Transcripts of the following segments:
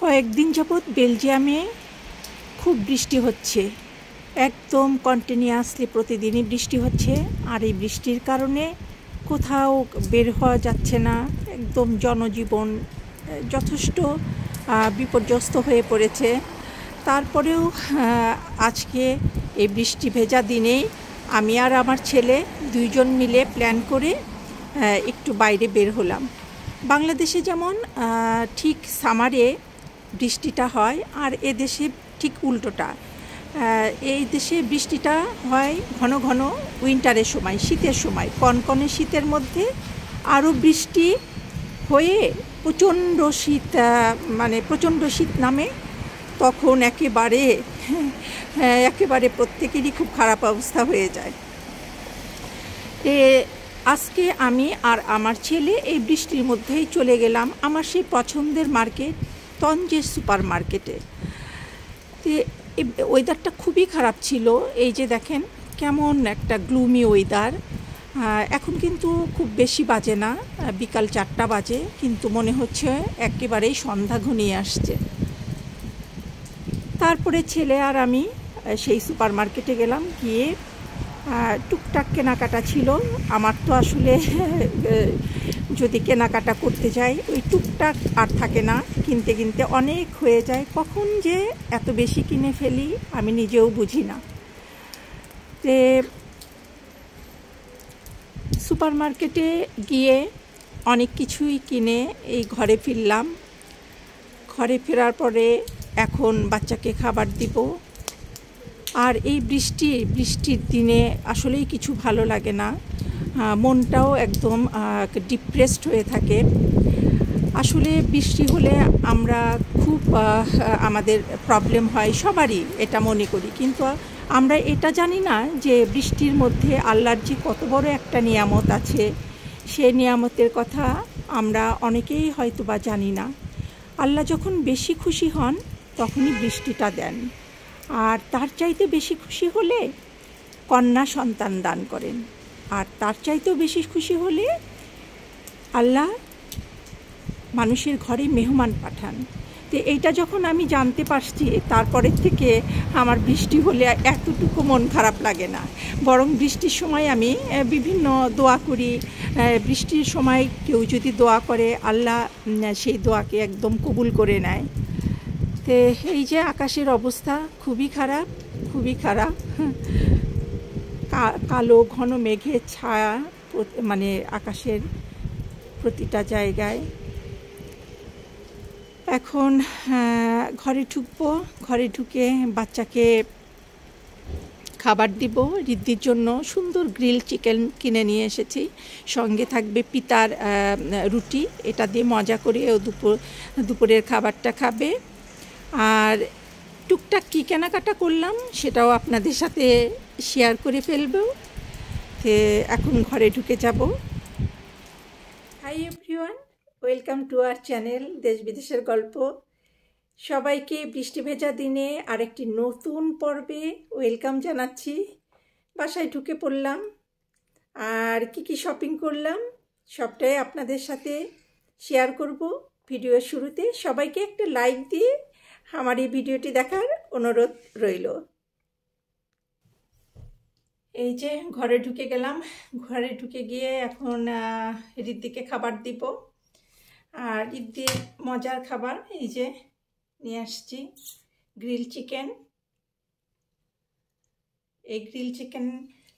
কয়েকদিন যাবৎ বেলজিয়ামে খুব বৃষ্টি হচ্ছে, একদম কন্টিনিউয়াসলি প্রতিদিনই বৃষ্টি হচ্ছে। আর এই বৃষ্টির কারণে কোথাও বের হওয়া যাচ্ছে না, একদম জনজীবন যথেষ্ট বিপর্যস্ত হয়ে পড়েছে। তারপরেও আজকে এই বৃষ্টি ভেজা দিনে আমি আর আমার ছেলে দুইজন মিলে প্ল্যান করে একটু বাইরে বের হলাম। বাংলাদেশে যেমন ঠিক সামারে বৃষ্টিটা হয়, আর এদেশে ঠিক উল্টোটা। এই দেশে বৃষ্টিটা হয় ঘন ঘন উইন্টারের সময়, শীতের সময়, কনকনে শীতের মধ্যে আরও বৃষ্টি হয়ে প্রচণ্ড শীত, মানে প্রচণ্ড শীত নামে। তখন একেবারে প্রত্যেকেরই খুব খারাপ অবস্থা হয়ে যায়। আজকে আমি আর আমার ছেলে এই বৃষ্টির মধ্যেই চলে গেলাম আমার সেই পছন্দের মার্কেট তঞ্জের সুপার মার্কেটে। ওয়েদারটা খুবই খারাপ ছিল। এই যে দেখেন কেমন একটা গ্লুমি ওয়েদার। এখন কিন্তু খুব বেশি বাজে না, বিকাল 4টা বাজে, কিন্তু মনে হচ্ছে একেবারেই সন্ধ্যা ঘনিয়ে আসছে। তারপরে ছেলে আর আমি সেই সুপার মার্কেটে গেলাম, গিয়ে টুকটাক কেনাকাটা ছিল। আমার তো আসলে যদি কেনাকাটা করতে যাই ওই টুকটাক আর থাকে না, কিনতে কিনতে অনেক হয়ে যায়। কখন যে এত বেশি কিনে ফেলি আমি নিজেও বুঝি না। সুপার মার্কেটে গিয়ে অনেক কিছুই কিনে এই ঘরে ফিরলাম। ঘরে ফেরার পরে এখন বাচ্চাকে খাবার দিব। আর এই বৃষ্টির দিনে আসলেই কিছু ভালো লাগে না, মনটাও একদম ডিপ্রেসড হয়ে থাকে। আসলে বৃষ্টি হলে আমরা খুব আমাদের প্রবলেম হয়, সবারই এটা মনে করি, কিন্তু আমরা এটা জানি না যে বৃষ্টির মধ্যে আল্লাহর যে কত বড় একটা নিয়ামত আছে। সে নিয়ামতের কথা আমরা অনেকেই হয়তো বা জানি না। আল্লাহ যখন বেশি খুশি হন তখনই বৃষ্টিটা দেন, আর তার চাইতে বেশি খুশি হলে কন্যা সন্তান দান করেন, আর তার চাইতেও বেশি খুশি হলে আল্লাহ মানুষের ঘরে মেহমান পাঠান। তো এইটা যখন আমি জানতে পারছি, তারপরের থেকে আমার বৃষ্টি হলে এতটুকু মন খারাপ লাগে না। বরং বৃষ্টির সময় আমি বিভিন্ন দোয়া করি। বৃষ্টির সময় কেউ যদি দোয়া করে আল্লাহ সেই দোয়াকে একদম কবুল করে নেয়। তো এই যে আকাশের অবস্থা খুবই খারাপ, খুবই খারাপ। কালো ঘন মেঘের ছায়া মানে আকাশের প্রতিটা জায়গায়। এখন ঘরে ঢুকবো, ঘরে ঢুকে বাচ্চাকে খাবার দিব। রিদ্ধির জন্য সুন্দর গ্রিল চিকেন কিনে নিয়ে এসেছি, সঙ্গে থাকবে পিতার রুটি। এটা দিয়ে মজা করে ও দুপুরের খাবারটা খাবে। আর টুকটাক কী কেনাকাটা করলাম সেটাও আপনাদের সাথে শেয়ার করে ফেলবো। তো এখন ঘরে ঢুকে যাব। Hi everyone, welcome to our channel দেশ বিদেশের গল্প। সবাইকে বৃষ্টি ভেজা দিনে আরেকটি নতুন পর্বে ওয়েলকাম জানাচ্ছি। বাসায় ঢুকে পড়লাম, আর কি শপিং করলাম সবটাই আপনাদের সাথে শেয়ার করব ভিডিওর শুরুতে। সবাইকে একটা লাইক দিয়ে আমার এই ভিডিওটি দেখার অনুরোধ রইল। এই যে ঘরে ঢুকে গেলাম, ঘরে ঢুকে গিয়ে এখন রিদ্ধিকে খাবার দিব। আর রিদ্ধির মজার খাবার এই যে নিয়ে আসছি, গ্রিল চিকেন। এই গ্রিল চিকেন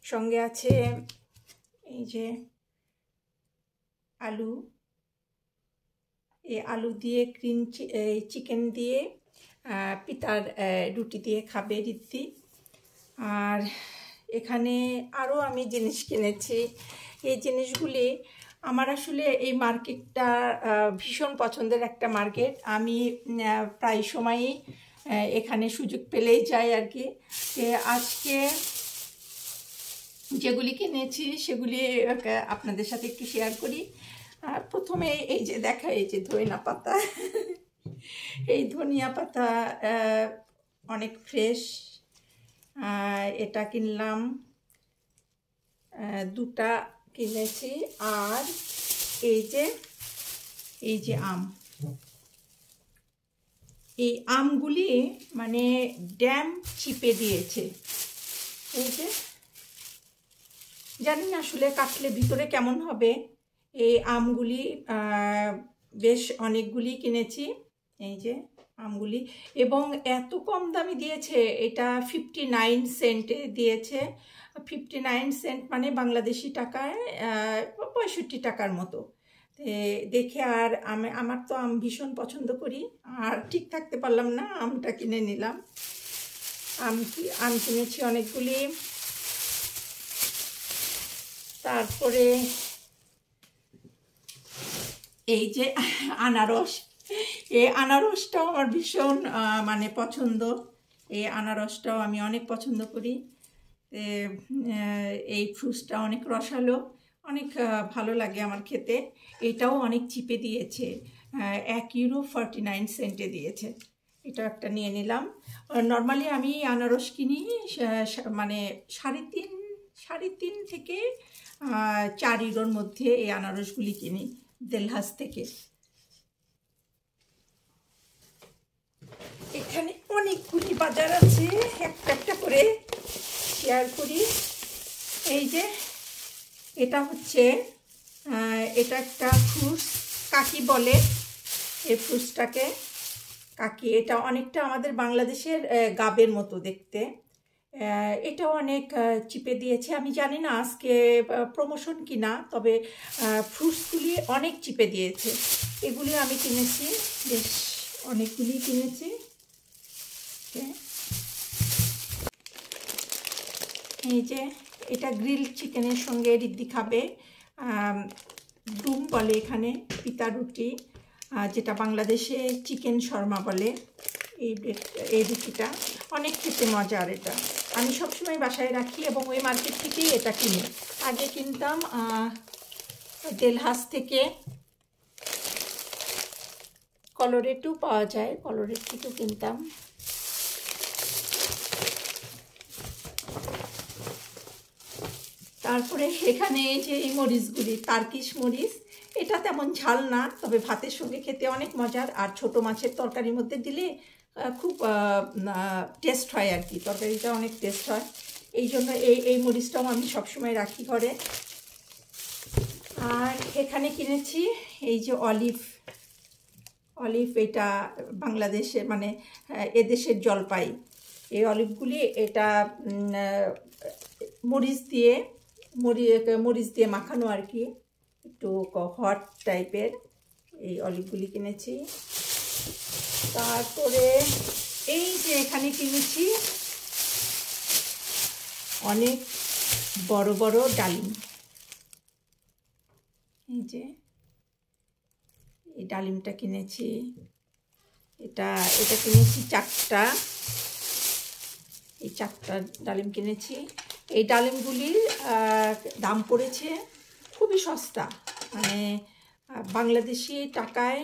সঙ্গে আছে এই যে আলু। এই আলু দিয়ে চিকেন দিয়ে পিতার রুটি দিয়ে খাবে রিদ্দি। আর এখানে আরও আমি জিনিস কিনেছি। এই জিনিসগুলি আমার আসলে এই মার্কেটটা ভীষণ পছন্দের একটা মার্কেট। আমি প্রায় সময়ই এখানে সুযোগ পেলেই যাই আর কি। আজকে যেগুলি কিনেছি সেগুলি আপনাদের সাথে একটু শেয়ার করি। প্রথমে এই যে দেখা, এই যে ধনিয়া পাতা। এই ধনিয়া পাতা অনেক ফ্রেশ, এটা কিনলাম, দুটা কিনেছি। আর এই যে আম, এই আমগুলি মানে ড্যাম চিপে দিয়েছে। এই যে জানি না আসলে কাটলে ভিতরে কেমন হবে। এই আমগুলি বেশ অনেকগুলি কিনেছি, এই যে আমগুলি, এবং এত কম দামে দিয়েছে। এটা 59 সেন্টে দিয়েছে। 59 সেন্ট মানে বাংলাদেশি টাকায় 65 টাকার মতো। দেখে আর আমার তো আম ভীষণ পছন্দ করি, আর ঠিক থাকতে পারলাম না, আমটা কিনে নিলাম। আম কিনেছি অনেকগুলি। তারপরে এই যে আনারস, এই আনারসটাও আমার ভীষণ মানে পছন্দ। এই আনারসটাও আমি অনেক পছন্দ করি। এই ফ্রুটসটা অনেক রসালো, অনেক ভালো লাগে আমার খেতে। এটাও অনেক চিপে দিয়েছে, €1.49 দিয়েছে। এটা একটা নিয়ে নিলাম। নর্মালি আমি আনারস কিনি মানে সাড়ে তিন থেকে 4 ইউরোর মধ্যে এই আনারসগুলি কিনি দেলহাস থেকে। এখানে অনেকগুলি বাজার আছে, একটা একটা করে শেয়ার করি। এই যে এটা হচ্ছে এটা একটা ফ্রুটস, কাকি বলে এই ফ্রুটসটাকে, কাকি। এটা অনেকটা আমাদের বাংলাদেশের গাবের মতো দেখতে। এটাও অনেক চিপে দিয়েছে। আমি জানি না আজকে প্রমোশন কিনা, তবে ফ্রুটসগুলি অনেক চিপে দিয়েছে। এগুলি আমি কিনেছি, বেশ অনেকগুলি কিনেছি। এই যে এটা গ্রিল চিকেনের সঙ্গে রিদ্দি খাবে। ডুম বলে এখানে, পিতা রুটি, যেটা বাংলাদেশে চিকেন শর্মা বলে। এই রুটিটা অনেক খেতে মজার। এটা আমি সবসময় বাসায় রাখি এবং ওই মার্কেট থেকেই এটা কিনি। আগে কিনতাম দেলহাস থেকে। কলোরেটও পাওয়া যায়, কলোরেট থেকেও কিনতাম। তারপরে এখানে এই যে এই মরিচগুলি, তার্কিশ মরিচ। এটা তেমন ঝাল না, তবে ভাতের সঙ্গে খেতে অনেক মজার, আর ছোটো মাছের তরকারির মধ্যে দিলে খুব টেস্ট হয় আর কি, তরকারিটা অনেক টেস্ট হয়। এই জন্য এই মরিচটাও আমি সবসময় রাখি ঘরে। আর এখানে কিনেছি এই যে অলিভ, এটা বাংলাদেশের মানে এদেশের জলপাই। এই অলিভগুলি এটা মরিচ দিয়ে মাখানো আর কি, একটু হট টাইপের। এই অলিভগুলি কিনেছি। তারপরে এই যে এখানে কিনেছি অনেক বড় বড় ডালিম। এই যে এই ডালিমটা কিনেছি, এটা কিনেছি 4টা। এই 4টা ডালিম কিনেছি। এই ডালিমগুলির দাম পড়েছে খুবই সস্তা, মানে বাংলাদেশি টাকায়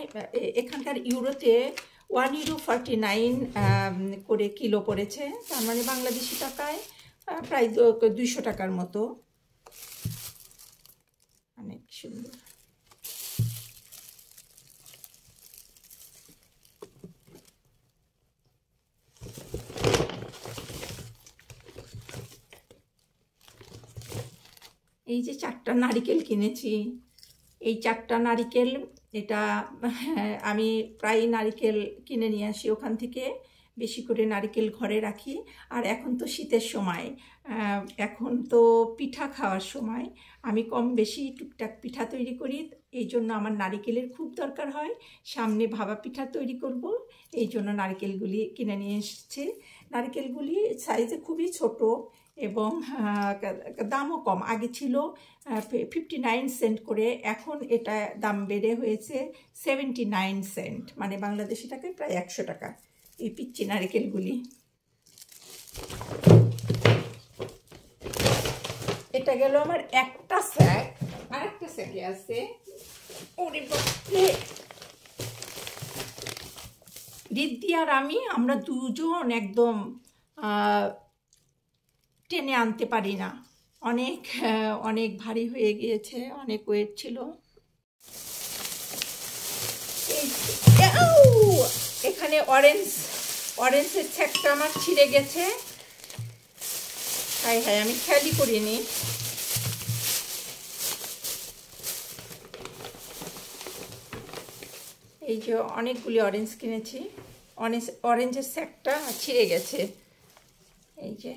এখানকার ইউরোতে €1.49 করে কিলো পড়েছে। তার মানে বাংলাদেশি টাকায় প্রায় 200 টাকার মতো। অনেক সুন্দর। এই যে 4টা নারিকেল কিনেছি। এই 4টা নারিকেল, এটা আমি প্রায় নারিকেল কিনে নিয়ে আসি ওখান থেকে, বেশি করে নারিকেল ঘরে রাখি। আর এখন তো শীতের সময়, এখন তো পিঠা খাওয়ার সময়, আমি কম বেশি টুকটাক পিঠা তৈরি করি। এই জন্য আমার নারিকেলের খুব দরকার হয়। সামনে ভাপা পিঠা তৈরি করব, এই জন্য নারিকেলগুলি কিনে নিয়ে এসেছি। নারিকেলগুলি সাইজে খুবই ছোট এবং দামও কম। আগে ছিল 59 সেন্ট করে, এখন এটা দাম বেড়ে হয়েছে 79 সেন্ট, মানে বাংলাদেশি টাকায় প্রায় 100 টাকা এই পিচ্চি নারিকেলগুলি। এটা গেল আমার একটা স্যাক। আর একটা স্যাকে আছে রিদ্দি আর আমরা দুজন একদম টেনে আনতে পারি না, অনেক ভারী হয়ে গিয়েছে, অনেক ওয়েট ছিল। এখানে এখানে অরেঞ্জের ছ্যাকটা আমার ছিঁড়ে গেছে। হাই হাই, আমি খেয়ালই করিনি। এই যে অনেকগুলি অরেঞ্জ কিনেছি, অরেঞ্জের ছ্যাকটা ছিঁড়ে গেছে। এই যে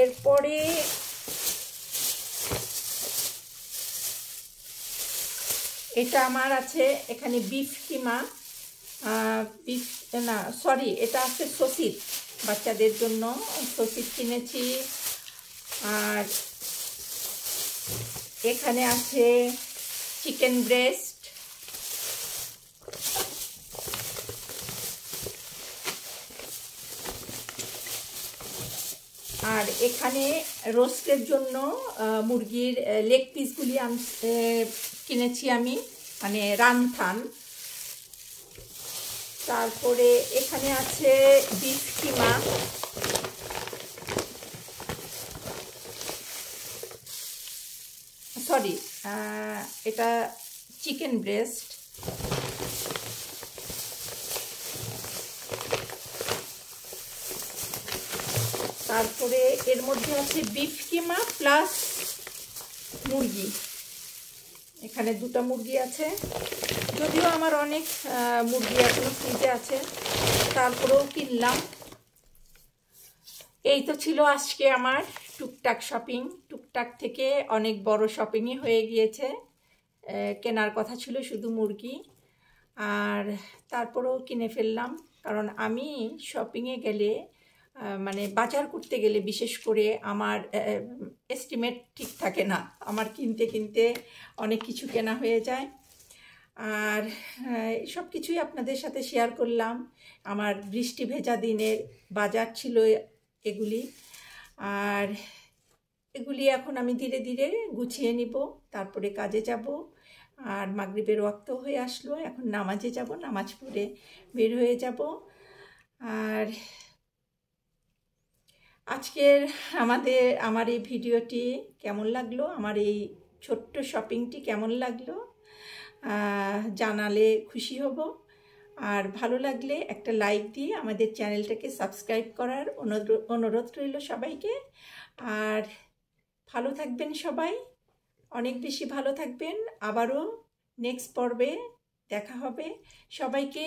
এরপরে এটা আমার আছে এখানে বিফ কিমা, বিফ না সরি, এটা আছে সসিস, বাচ্চাদের জন্য সসিস কিনেছি। আর এখানে আছে চিকেন ব্রেস্ট, আর এখানে রোস্টের জন্য মুরগির লেগ পিসগুলি কিনেছি আমি, মানে রানথান। তারপরে এখানে আছে বিফ কিমা, সরি এটা চিকেন ব্রেস্ট। তারপরে এর মধ্যে আছে বিফ কিমা প্লাস মুরগি, এখানে দুটো মুরগি আছে, যদিও আমার অনেক মুরগি এখনো ফ্রিজে আছে, তারপরেও কিনলাম। এই তো ছিল আজকে আমার টুকটাক শপিং, টুকটাক থেকে অনেক বড় শপিংই হয়ে গিয়েছে। কেনার কথা ছিল শুধু মুরগি, আর তারপরেও কিনে ফেললাম, কারণ আমি শপিংয়ে গেলে মানে বাজার করতে গেলে বিশেষ করে আমার এস্টিমেট ঠিক থাকে না, আমার কিনতে কিনতে অনেক কিছু কেনা হয়ে যায়। আর সব কিছুই আপনাদের সাথে শেয়ার করলাম। আমার বৃষ্টি ভেজা দিনের বাজার ছিল এগুলি, আর এগুলি এখন আমি ধীরে ধীরে গুছিয়ে নিব, তারপরে কাজে যাব। আর মাগরিবের ওয়াক্ত হয়ে আসলো, এখন নামাজে যাব, নামাজ পড়ে বের হয়ে যাব। আর আজকের আমার এই ভিডিওটি কেমন লাগলো, আমার এই ছোট্ট শপিংটি কেমন লাগলো জানালে খুশি হব। আর ভালো লাগলে একটা লাইক দিয়ে আমাদের চ্যানেলটাকে সাবস্ক্রাইব করার অনুরোধ রইল সবাইকে। আর ভালো থাকবেন সবাই, অনেক বেশি ভালো থাকবেন। আবারও নেক্সট পর্বে দেখা হবে। সবাইকে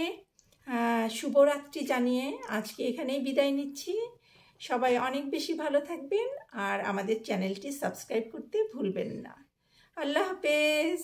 শুভরাত্রি জানিয়ে আজকে এখানেই বিদায় নিচ্ছি। সবাই অনেক বেশি ভালো থাকবেন, আর আমাদের চ্যানেলটি সাবস্ক্রাইব করতে ভুলবেন না। আল্লাহ হাফেজ।